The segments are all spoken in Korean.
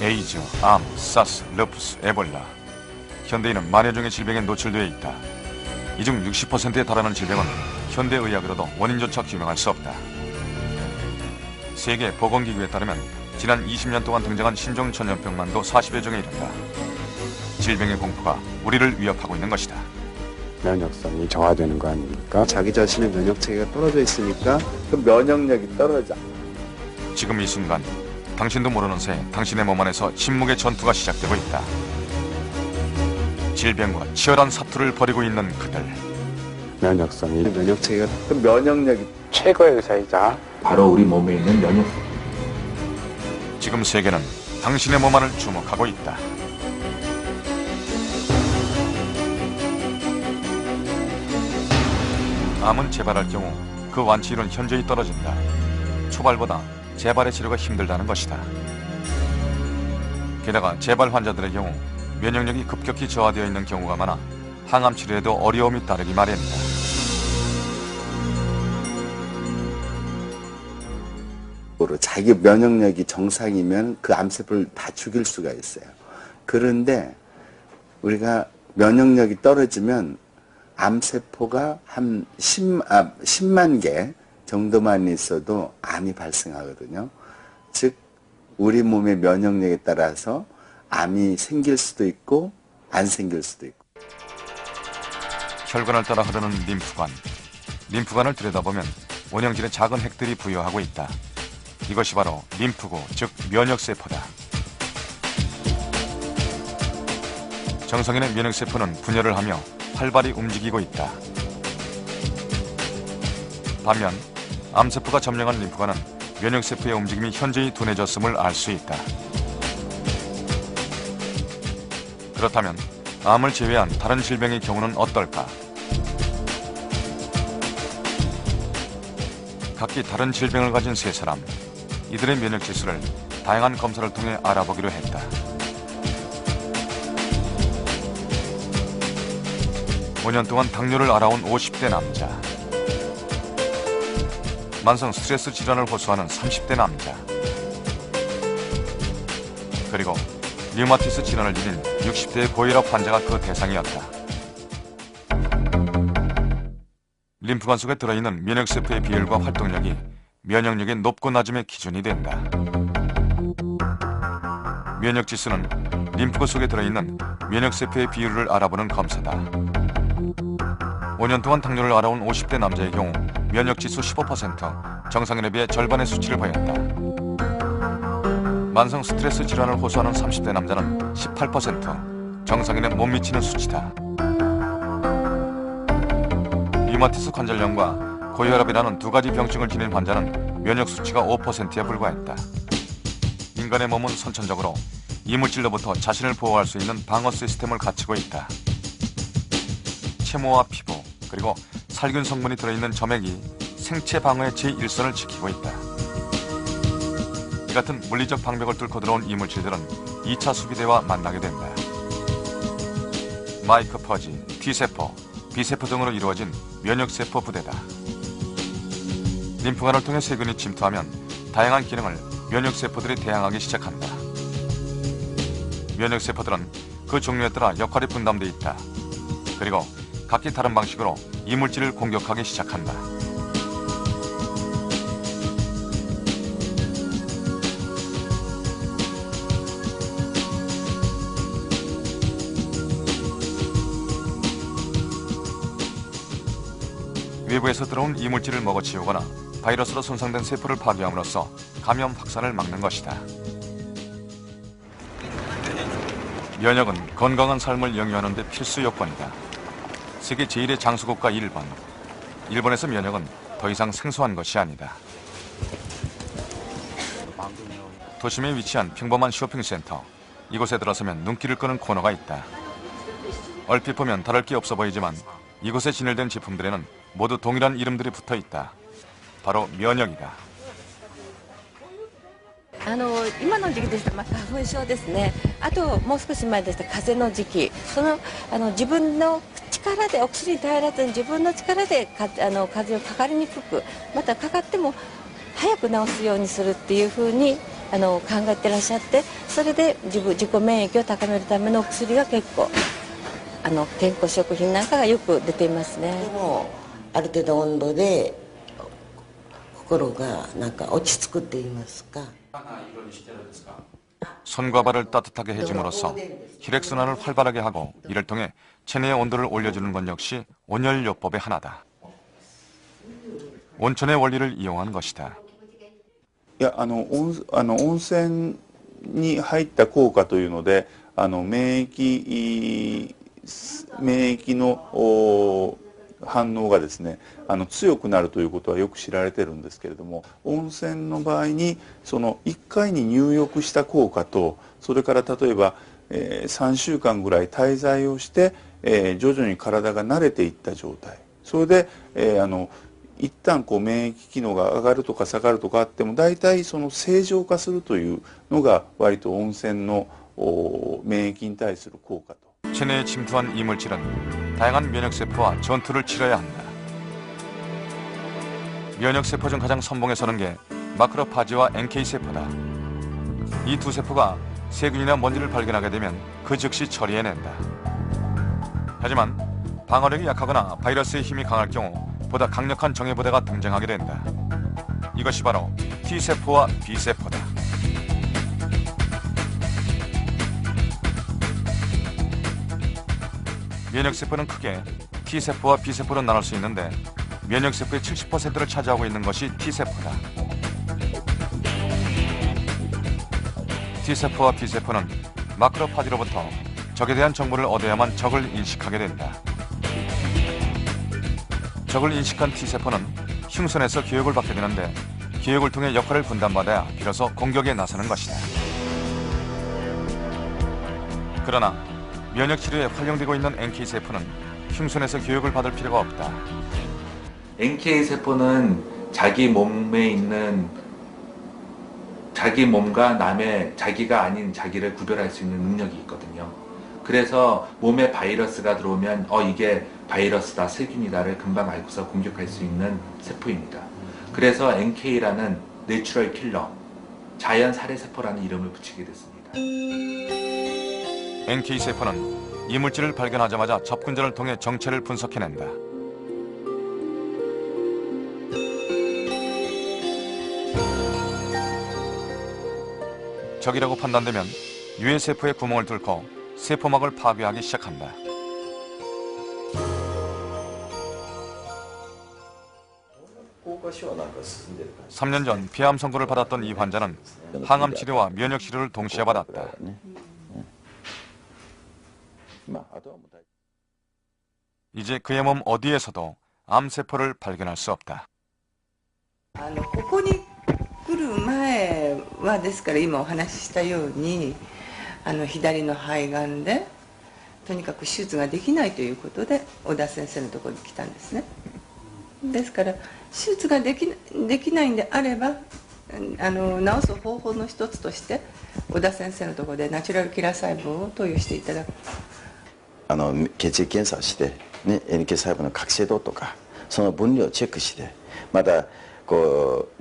에이즈, 암, 사스, 르푸스, 에볼라. 현대인은 만여 종의 질병에 노출되어 있다. 이 중 60%에 달하는 질병은 현대의학으로도 원인조차 규명할 수 없다. 세계보건기구에 따르면 지난 20년 동안 등장한 신종 전염병만도 40여 종에 이른다. 질병의 공포가 우리를 위협하고 있는 것이다. 면역성이 저하되는 거 아닙니까? 자기 자신의 면역체계가 떨어져 있으니까 그 면역력이 떨어져. 지금 이 순간 당신도 모르는 새 당신의 몸 안에서 침묵의 전투가 시작되고 있다. 질병과 치열한 사투를 벌이고 있는 그들. 면역체계가 그 면역력이 최고의 의사이자 바로 우리 몸에 있는 면역. 지금 세계는 당신의 몸 안을 주목하고 있다. 암은 재발할 경우 그 완치율은 현저히 떨어진다. 초발보다 재발의 치료가 힘들다는 것이다. 게다가 재발 환자들의 경우 면역력이 급격히 저하되어 있는 경우가 많아 항암 치료에도 어려움이 따르기 마련이다. 자기 면역력이 정상이면 그 암세포를 다 죽일 수가 있어요. 그런데 우리가 면역력이 떨어지면 암세포가 한 10만 개 정도만 있어도 암이 발생하거든요. 즉 우리 몸의 면역력에 따라서 암이 생길 수도 있고 안 생길 수도 있고. 혈관을 따라 흐르는 림프관. 림프관을 들여다보면 원형질의 작은 핵들이 부여하고 있다. 이것이 바로 림프구, 즉 면역세포다. 정상인의 면역세포는 분열을 하며 활발히 움직이고 있다. 반면 암세포가 점령한 림프관은 면역세포의 움직임이 현저히 둔해졌음을 알 수 있다. 그렇다면 암을 제외한 다른 질병의 경우는 어떨까? 각기 다른 질병을 가진 세 사람, 이들의 면역 지수를 다양한 검사를 통해 알아보기로 했다. (5) 5년 동안 당뇨를 알아온 50대 남자, 만성 스트레스 질환을 호소하는 30대 남자, 그리고 류마티스 질환을 지닌 60대의 고혈압 환자가 그 대상이었다. 림프관 속에 들어있는 면역세포의 비율과 활동력이 면역력의 높고 낮음의 기준이 된다. 면역지수는 림프구 속에 들어있는 면역세포의 비율을 알아보는 검사다. 5년 동안 당뇨를 알아온 50대 남자의 경우 면역지수 15%, 정상인에 비해 절반의 수치를 보였다. 만성 스트레스 질환을 호소하는 30대 남자는 18%, 정상인에 못 미치는 수치다. 류마티스 관절염과 고혈압이라는 두 가지 병증을 지닌 환자는 면역 수치가 5%에 불과했다. 인간의 몸은 선천적으로 이물질로부터 자신을 보호할 수 있는 방어 시스템을 갖추고 있다. 채모와 피부, 그리고 살균 성분이 들어있는 점액이 생체 방어의 제1선을 지키고 있다. 이 같은 물리적 방벽을 뚫고 들어온 이물질들은 2차 수비대와 만나게 된다. 마이크퍼지, T세포, B세포 등으로 이루어진 면역세포 부대다. 림프관을 통해 세균이 침투하면 다양한 기능을 면역세포들이 대항하기 시작한다. 면역세포들은 그 종류에 따라 역할이 분담되어 있다. 그리고 각기 다른 방식으로 이물질을 공격하기 시작한다. 외부에서 들어온 이물질을 먹어치우거나 바이러스로 손상된 세포를 파괴함으로써 감염 확산을 막는 것이다. 면역은 건강한 삶을 영위하는 데 필수 요건이다. 세계 제1의 장수국가 일본. 일본에서 면역은 더 이상 생소한 것이 아니다. 도심에 위치한 평범한 쇼핑센터. 이곳에 들어서면 눈길을 끄는 코너가 있다. 얼핏 보면 다를 게 없어 보이지만 이곳에 진열된 제품들에는 모두 동일한 이름들이 붙어 있다. 바로 면역이다. 今の時期でしたら花粉症ですね。あともう少し前でしたら風邪の時期。自分の力でお薬に頼らずに自分の力で風邪をかかりにくく、またかかっても早く治すようにするっていう風に考えてらっしゃって、それで自己免疫を高めるためのお薬が結構健康食品なんかがよく出ていますね。でもある程度温度で心がなんか落ち着くって言いますか。 손과 발을 따뜻하게 해줌으로써 혈액순환을 활발하게 하고 이를 통해 체내의 온도를 올려주는 건 역시 온열요법의 하나다. 온천의 원리를 이용한 것이다. いや温泉に入った効果というので免疫の反応がですね強くなるということはよく知られてるんですけれども、温泉の場合にその1回に入浴した効果と、それから例えば、3週間ぐらい滞在をして、徐々に体が慣れていった状態、それで、一旦免疫機能が上がるとか下がるとかあっても大体その正常化するというのが割と温泉の免疫に対する効果と。 체내에 침투한 이물질은 다양한 면역세포와 전투를 치러야 한다. 면역세포 중 가장 선봉에 서는 게 마크로파지와 NK세포다. 이 두 세포가 세균이나 먼지를 발견하게 되면 그 즉시 처리해낸다. 하지만 방어력이 약하거나 바이러스의 힘이 강할 경우 보다 강력한 정예부대가 등장하게 된다. 이것이 바로 T세포와 B세포다. 면역세포는 크게 T세포와 B세포로 나눌 수 있는데 면역세포의 70%를 차지하고 있는 것이 T세포다. T세포와 B세포는 마크로파지로부터 적에 대한 정보를 얻어야만 적을 인식하게 된다. 적을 인식한 T세포는 흉선에서 교육을 받게 되는데 교육을 통해 역할을 분담받아야 비로소 공격에 나서는 것이다. 그러나 면역치료에 활용되고 있는 NK세포는 흉선에서 교육을 받을 필요가 없다. NK세포는 자기 몸에 있는 자기 몸과 남의 자기가 아닌 자기를 구별할 수 있는 능력이 있거든요. 그래서 몸에 바이러스가 들어오면 이게 바이러스다, 세균이다를 금방 알고서 공격할 수 있는 세포입니다. 그래서 NK라는 내추럴 킬러, 자연 살해세포라는 이름을 붙이게 됐습니다. NK세포는 이물질을 발견하자마자 접근전을 통해 정체를 분석해낸다. 적이라고 판단되면 유해세포의 구멍을 뚫고 세포막을 파괴하기 시작한다. 삼 년 전 비암 선고를 받았던 이 환자는 항암 치료와 면역 치료를 동시에 받았다. 이제 그의 몸 어디에서도 암세포를 발견할 수 없다. ここに来る前はですから今お話ししたように左の肺がんでとにかく手術ができないということで小田先生のところに来たんですね。ですから手術ができないんであれば治す方法の一つとして小田先生のところでナチュラルキラー細胞を投与していただく。血液検査をして、ね、NK 細胞の活性度とかその分量をチェックして、また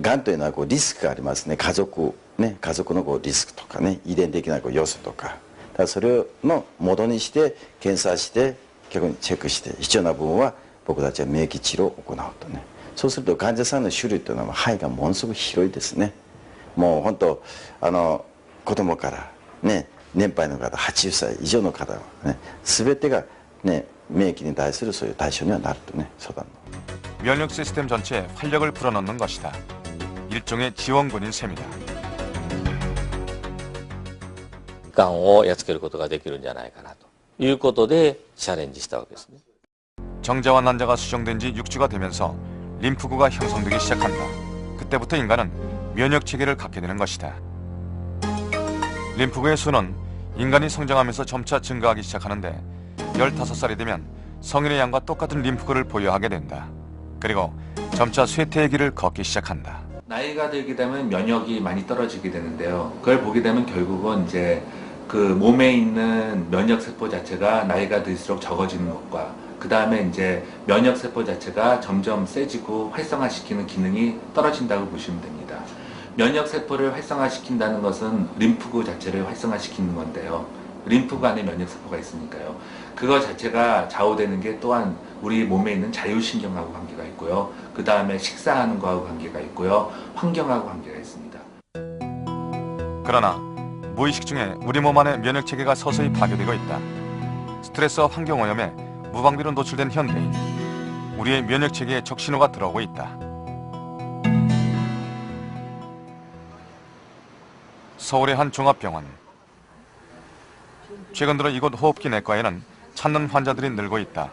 がんというのはリスクがありますね。家族のリスクとかね、遺伝的な要素とか、だからそれの元にして検査して逆にチェックして必要な部分は僕たちは免疫治療を行うとね。そうすると患者さんの種類というのは肺がものすごく広いですね。もう本当子供からね年配の方、80歳以上の方はね全てがね免疫に対するそういう対象にはなるとね相談の。 면역 시스템 전체에 활력을 불어넣는 것이다. 일종의 지원군인 셈이다. がんをやっつけることができるんじゃないかなということでチャレンジしたわけですね。 정자와 난자가 수정된 지 6주가 되면서 림프구가 형성되기 시작한다. 그때부터 인간은 면역 체계를 갖게 되는 것이다. 림프구의 수는 인간이 성장하면서 점차 증가하기 시작하는데 15살이 되면 성인의 양과 똑같은 림프구를 보유하게 된다. 그리고 점차 쇠퇴의 길을 걷기 시작한다. 나이가 들게 되면 면역이 많이 떨어지게 되는데요. 그걸 보게 되면 결국은 이제 그 몸에 있는 면역 세포 자체가 나이가 들수록 적어지는 것과 그 다음에 이제 면역 세포 자체가 점점 세지고 활성화시키는 기능이 떨어진다고 보시면 됩니다. 면역 세포를 활성화시킨다는 것은 림프구 자체를 활성화시키는 건데요. 림프구 안에 면역 세포가 있으니까요. 그거 자체가 좌우되는 게 또한 우리 몸에 있는 자율신경하고 관계가 있고요. 그 다음에 식사하는 거하고 관계가 있고요. 환경하고 관계가 있습니다. 그러나 무의식 중에 우리 몸 안의 면역 체계가 서서히 파괴되고 있다. 스트레스와 환경 오염에 무방비로 노출된 현대인. 우리의 면역 체계에 적신호가 들어오고 있다. 서울의 한 종합병원. 최근 들어 이곳 호흡기 내과에는 찾는 환자들이 늘고 있다.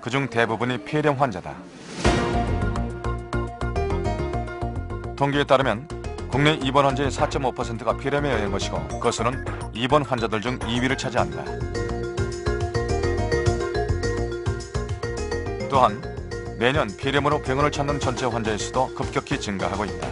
그중 대부분이 폐렴 환자다. 통계에 따르면 국내 입원 환자의 4.5%가 폐렴에 의한 것이고 그것은 입원 환자들 중 2위를 차지한다. 또한 매년 폐렴으로 병원을 찾는 전체 환자의 수도 급격히 증가하고 있다.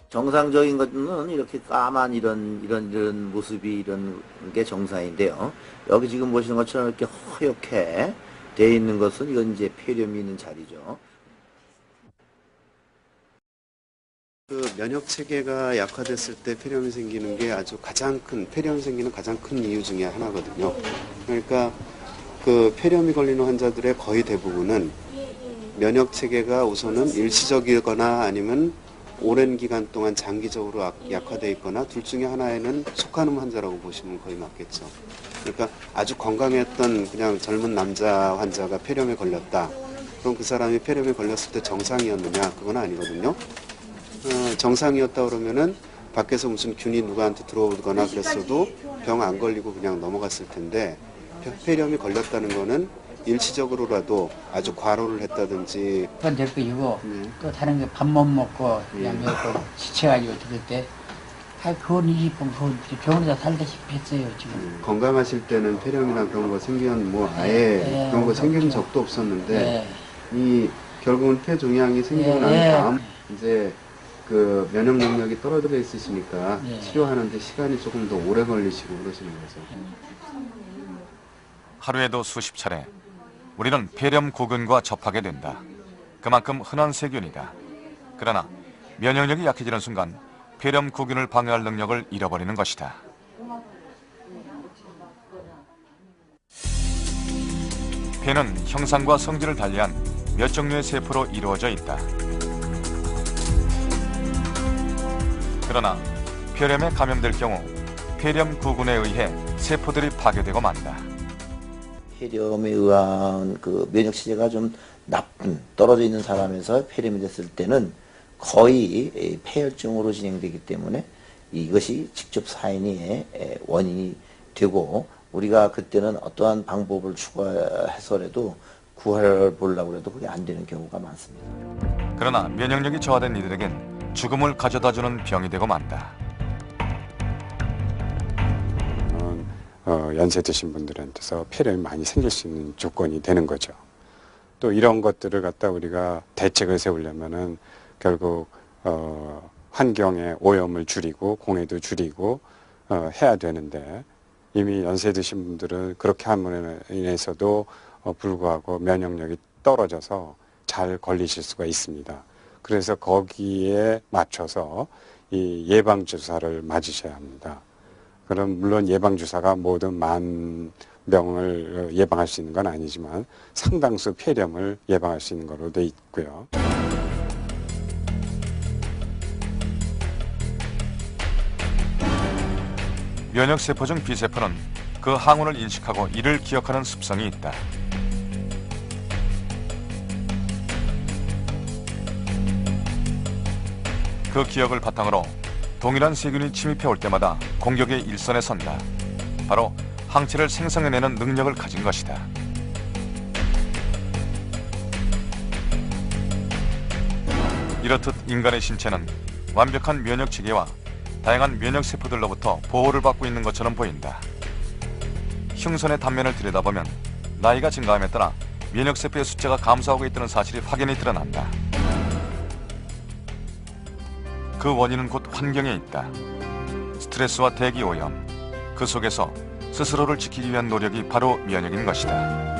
정상적인 것은 이렇게 까만 이런 모습이 이런 게 정상인데요. 여기 지금 보시는 것처럼 이렇게 허옇게 돼 있는 것은 이건 이제 폐렴이 있는 자리죠. 그 면역 체계가 약화됐을 때 폐렴이 생기는 게 폐렴이 생기는 가장 큰 이유 중에 하나거든요. 그러니까 그 폐렴이 걸리는 환자들의 거의 대부분은 면역 체계가 우선은 일시적이거나 아니면 오랜 기간 동안 장기적으로 약화되어 있거나 둘 중에 하나에는 속하는 환자라고 보시면 거의 맞겠죠. 그러니까 아주 건강했던 그냥 젊은 남자 환자가 폐렴에 걸렸다. 그럼 그 사람이 폐렴에 걸렸을 때 정상이었느냐? 그건 아니거든요. 정상이었다 그러면은 밖에서 무슨 균이 누구한테 들어오거나 그랬어도 병 안 걸리고 그냥 넘어갔을 텐데 폐렴이 걸렸다는 거는 일시적으로라도 아주 과로를 했다든지 그건 될 거이고 또 다른 게 밥 못 먹고 그냥 지쳐가지고 들을 때 그건 병원에다 살다시피 했어요 지금. 건강하실 때는 폐렴이나 그런 거 생기면 뭐 아예 그런 거 생기는 적도 없었는데 이 결국은 폐종양이 생기고 난 다음 이제 그 면역 능력이 떨어져 있으시니까 치료하는데 시간이 조금 더 오래 걸리시고 그러시는 거죠. 하루에도 수십 차례 우리는 폐렴 구근과 접하게 된다. 그만큼 흔한 세균이다. 그러나 면역력이 약해지는 순간 폐렴 구균을 방어할 능력을 잃어버리는 것이다. 폐는 형상과 성질을 달리한 몇 종류의 세포로 이루어져 있다. 그러나 폐렴에 감염될 경우 폐렴 구근에 의해 세포들이 파괴되고 만다. 폐렴에 의한 그 면역 체제가 좀 나쁜 떨어져 있는 사람에서 폐렴이 됐을 때는 거의 폐혈증으로 진행되기 때문에 이것이 직접 사인의 원인이 되고 우리가 그때는 어떠한 방법을 추가해서라도 구할 보려고 해도 그게 안 되는 경우가 많습니다. 그러나 면역력이 저하된 이들에겐 죽음을 가져다주는 병이 되고 만다. 연세 드신 분들한테서 폐렴이 많이 생길 수 있는 조건이 되는 거죠. 또 이런 것들을 갖다 우리가 대책을 세우려면은 결국 환경의 오염을 줄이고 공해도 줄이고 해야 되는데 이미 연세 드신 분들은 그렇게 함으로 인해서도 불구하고 면역력이 떨어져서 잘 걸리실 수가 있습니다. 그래서 거기에 맞춰서 이 예방주사를 맞으셔야 합니다. 그럼 물론 예방주사가 모든 만병을 예방할 수 있는 건 아니지만 상당수 폐렴을 예방할 수 있는 걸로 돼 있고요. 면역세포 중 B세포는 그 항원을 인식하고 이를 기억하는 습성이 있다. 그 기억을 바탕으로 동일한 세균이 침입해 올 때마다 공격의 일선에 선다. 바로 항체를 생성해내는 능력을 가진 것이다. 이렇듯 인간의 신체는 완벽한 면역 체계와 다양한 면역 세포들로부터 보호를 받고 있는 것처럼 보인다. 흉선의 단면을 들여다보면 나이가 증가함에 따라 면역 세포의 숫자가 감소하고 있다는 사실이 확연히 드러난다. 그 원인은 곧 환경에 있다. 스트레스와 대기 오염, 그 속에서 스스로를 지키기 위한 노력이 바로 면역인 것이다.